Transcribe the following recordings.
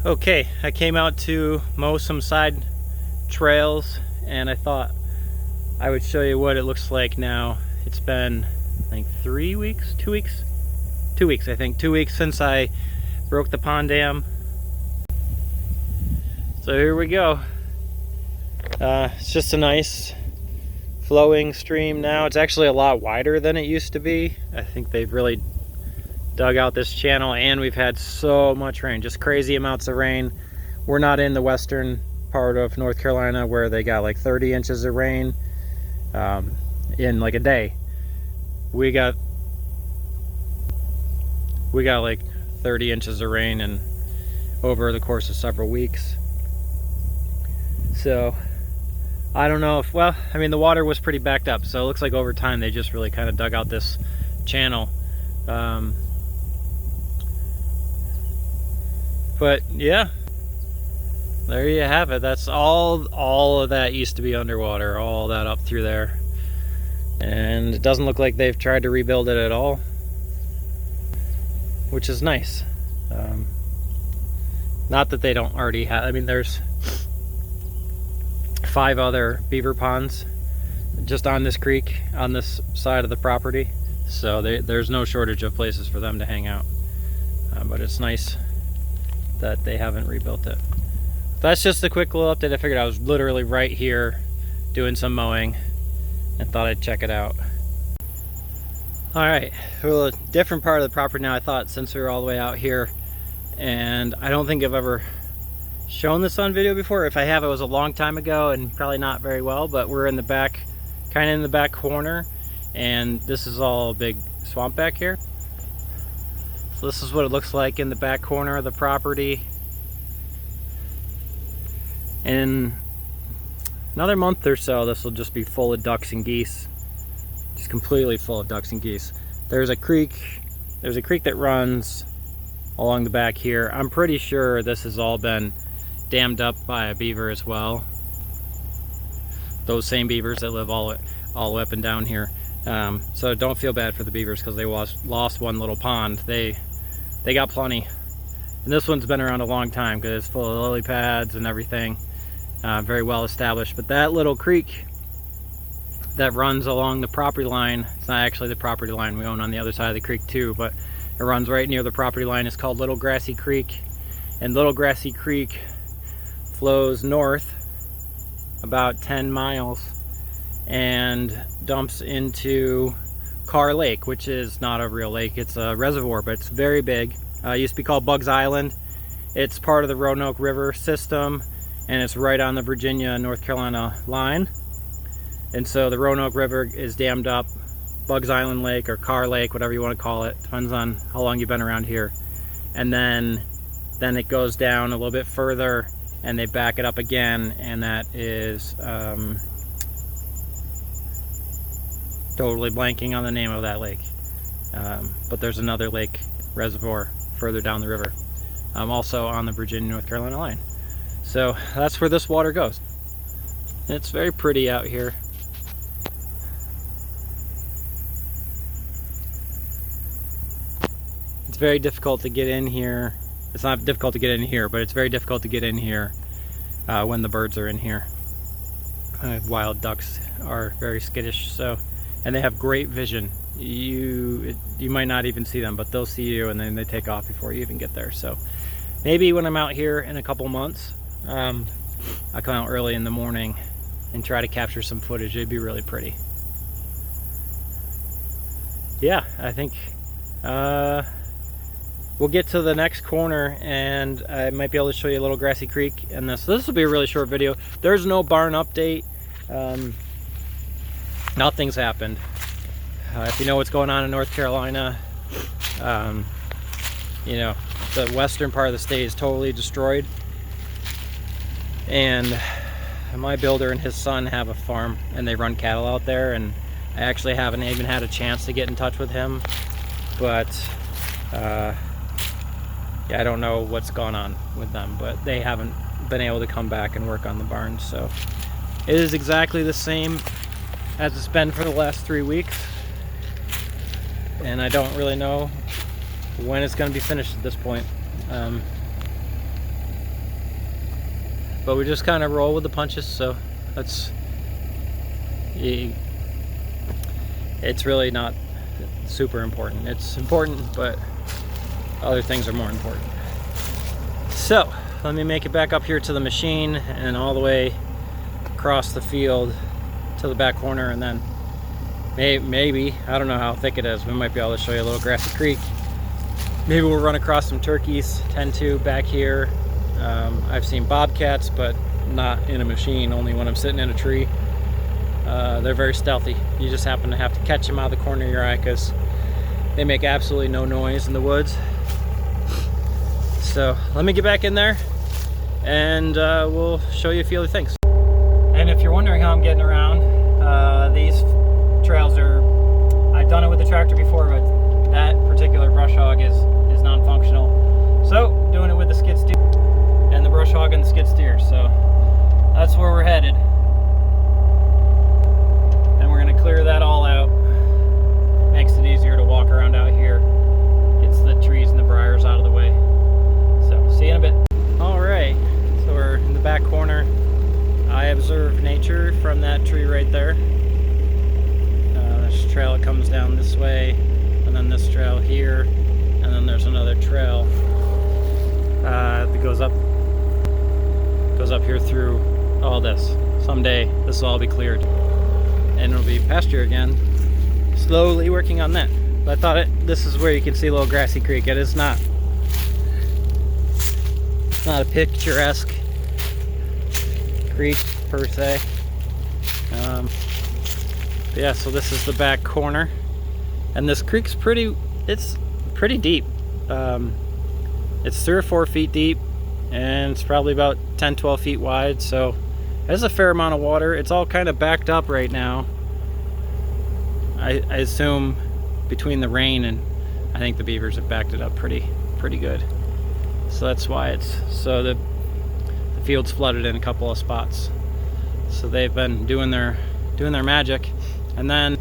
Okay, I came out to mow some side trails and I thought I would show you what it looks like now. It's been, I think, 3 weeks, 2 weeks? 2 weeks, I think. 2 weeks since I broke the pond dam. So here we go. It's just a nice flowing stream now. It's actually a lot wider than it used to be. I think they've really dug out this channel, and we've had so much rain, just crazy amounts of rain. We're not in the western part of North Carolina where they got like 30 inches of rain in like a day. We got like 30 inches of rain and over the course of several weeks. So I don't know if, well, I mean, the water was pretty backed up, so it looks like over time they just really kind of dug out this channel. But yeah, there you have it. That's all of that used to be underwater, all that up through there. And it doesn't look like they've tried to rebuild it at all, which is nice. Not that they don't already have, I mean, there's 5 other beaver ponds just on this creek, on this side of the property. So there's no shortage of places for them to hang out. But it's nice that they haven't rebuilt it. That's just a quick little update. I figured I was literally right here doing some mowing and thought I'd check it out. All right, well, a different part of the property now, I thought, since we were all the way out here. And I don't think I've ever shown this on video before. If I have, it was a long time ago and probably not very well, but we're in the back, kind of in the back corner, and this is all a big swamp back here. So this is what it looks like in the back corner of the property. In another month or so, this will just be full of ducks and geese. Just completely full of ducks and geese. There's a creek that runs along the back here. I'm pretty sure this has all been dammed up by a beaver as well. Those same beavers that live all the way up and down here. So don't feel bad for the beavers because they lost one little pond. They got plenty. And this one's been around a long time because it's full of lily pads and everything. Very well established. But that little creek that runs along the property line, it's not actually the property line, we own on the other side of the creek too, but it runs right near the property line. It's called Little Grassy Creek. And Little Grassy Creek flows north about 10 miles and dumps into Carr Lake, which is not a real lake. It's a reservoir, but it's very big. It used to be called Bugs Island. It's part of the Roanoke River system, and it's right on the Virginia-North Carolina line. And so the Roanoke River is dammed up. Bugs Island Lake or Carr Lake, whatever you want to call it, depends on how long you've been around here. And then it goes down a little bit further and they back it up again, and that is totally blanking on the name of that lake. But there's another lake reservoir further down the river, also on the Virginia-North Carolina line. So that's where this water goes. And it's very pretty out here. It's very difficult to get in here. It's not difficult to get in here, but it's very difficult to get in here when the birds are in here. Wild ducks are very skittish, so, and they have great vision. You might not even see them, but they'll see you and then they take off before you even get there. So maybe when I'm out here in a couple months, I'll come out early in the morning and try to capture some footage. It'd be really pretty. Yeah, I think we'll get to the next corner and I might be able to show you a Little Grassy Creek. And this will be a really short video. There's no barn update. Nothing's happened. If you know what's going on in North Carolina, you know, the western part of the state is totally destroyed. And my builder and his son have a farm and they run cattle out there, and I actually haven't even had a chance to get in touch with him, but yeah, I don't know what's gone on with them, but they haven't been able to come back and work on the barn. So it is exactly the same as it's been for the last 3 weeks, and I don't really know when it's going to be finished at this point. but we just kind of roll with the punches. So it's really not super important. It's important, but other things are more important. So let me make it back up here to the machine and all the way across the field to the back corner, and then maybe, I don't know how thick it is, we might be able to show you a little grassy creek. Maybe we'll run across some turkeys, tend to back here. I've seen bobcats, but not in a machine, only when I'm sitting in a tree. They're very stealthy. You just happen to have to catch them out of the corner of your eye because they make absolutely no noise in the woods. So let me get back in there and we'll show you a few other things. And if you're wondering how I'm getting around, these trails I've done it with the tractor before, but that particular brush hog is non-functional. So doing it with the skid steer and the brush hog and the skid steer. So that's where we're headed. And we're gonna clear that all out. Makes it easier to walk around out here. Gets the trees and the briars out of the way. So see you in a bit. All right, so we're in the back corner. I observe nature from that tree right there. There's a trail that comes down this way, and then this trail here, and then there's another trail that goes up here through all this. Someday this will all be cleared and it'll be pasture again. Slowly working on that. But I thought this is where you can see a little grassy creek. It is not. It's not a picturesque creek per se. Yeah, so this is the back corner, and this creek's pretty deep. It's 3 or 4 feet deep, and it's probably about 10-12 feet wide, so there's a fair amount of water. It's all kind of backed up right now. I assume between the rain and I think the beavers have backed it up pretty good. So that's why the field's flooded in a couple of spots. So they've been doing their magic. And then,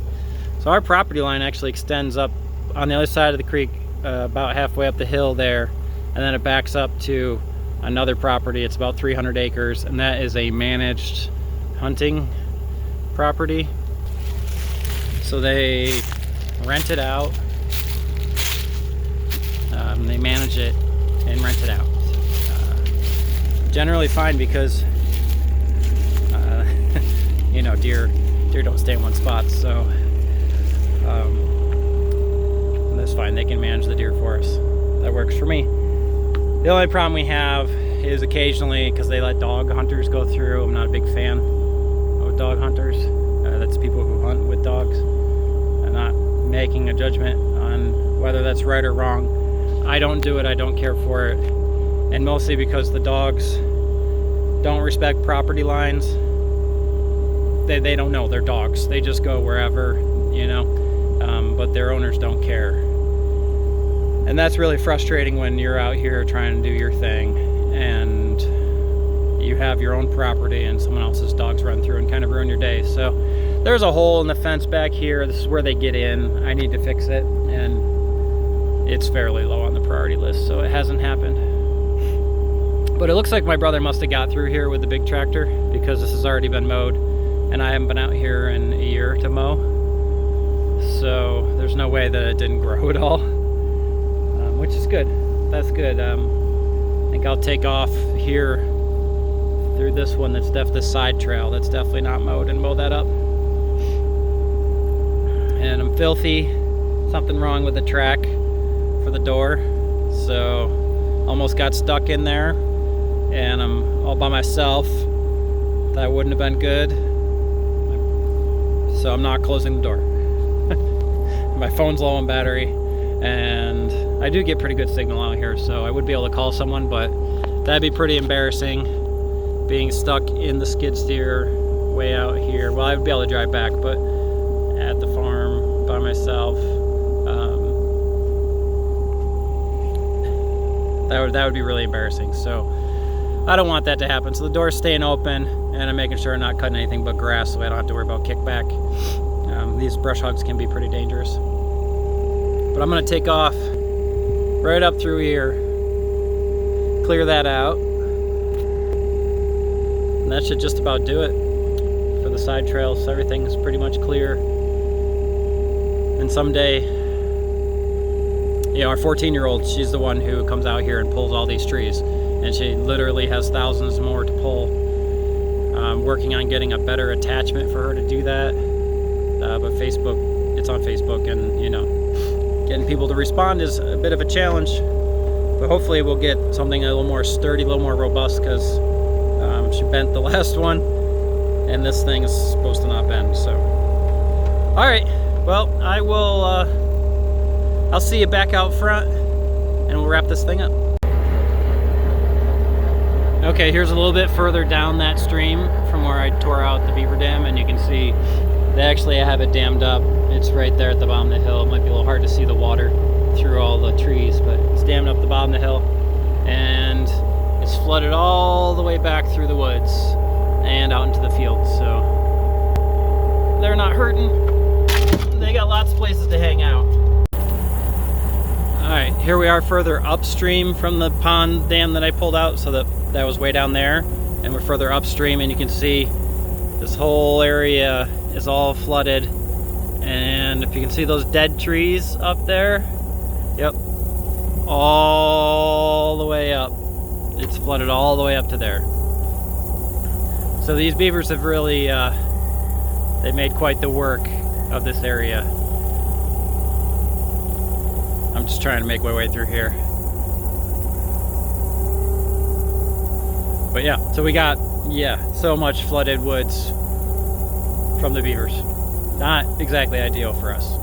so our property line actually extends up on the other side of the creek, about halfway up the hill there, and then it backs up to another property. It's about 300 acres, and that is a managed hunting property. So they rent it out, they manage it and rent it out. Generally fine because you know, deer don't stay in one spot, so that's fine. They can manage the deer for us. That works for me. The only problem we have is occasionally, because they let dog hunters go through. I'm not a big fan of dog hunters. That's people who hunt with dogs. I'm not making a judgment on whether that's right or wrong. I don't do it. I don't care for it. And mostly because the dogs don't respect property lines. They don't know. They're dogs. They just go wherever, you know, but their owners don't care. And that's really frustrating when you're out here trying to do your thing and you have your own property and someone else's dogs run through and kind of ruin your day. So there's a hole in the fence back here. This is where they get in. I need to fix it, and it's fairly low on the priority list, so it hasn't happened. But it looks like my brother must have got through here with the big tractor because this has already been mowed, and I haven't been out here in a year to mow. So there's no way that it didn't grow at all, which is good. That's good. I think I'll take off here through this one. That's this side trail that's definitely not mowed, and mow that up. And I'm filthy. Something wrong with the track for the door, so almost got stuck in there, and I'm all by myself. That wouldn't have been good, so I'm not closing the door. My phone's low on battery, and I do get pretty good signal out here, so I would be able to call someone, but that'd be pretty embarrassing, being stuck in the skid steer way out here. Well, I would be able to drive back, but at the farm by myself, that would be really embarrassing. So I don't want that to happen. So the door's staying open, and I'm making sure I'm not cutting anything but grass, so I don't have to worry about kickback. These brush hogs can be pretty dangerous. But I'm gonna take off right up through here, clear that out, And that should just about do it for the side trails. Everything's pretty much clear. And someday, our 14-year-old, she's the one who comes out here and pulls all these trees. And she literally has thousands more to pull. I'm working on getting a better attachment for her to do that. But Facebook, it's on Facebook, and getting people to respond is a bit of a challenge. But hopefully we'll get something a little more sturdy, a little more robust, because she bent the last one, and this thing is supposed to not bend. So, all right. Well, I'll see you back out front, and we'll wrap this thing up. Okay, here's a little bit further down that stream from where I tore out the Beaver Dam, and you can see they actually have it dammed up. It's right there at the bottom of the hill. It might be a little hard to see the water through all the trees, but it's dammed up the bottom of the hill, and it's flooded all the way back through the woods and out into the fields. So they're not hurting. They got lots of places to hang out. All right, here we are further upstream from the pond dam that I pulled out. So that was way down there, and we're further upstream, and you can see this whole area is all flooded. And if you can see those dead trees up there, yep, all the way up, it's flooded all the way up to there. So these beavers have really they made quite the work of this area. I'm just trying to make my way through here. But yeah, so we got, so much flooded woods from the beavers. Not exactly ideal for us.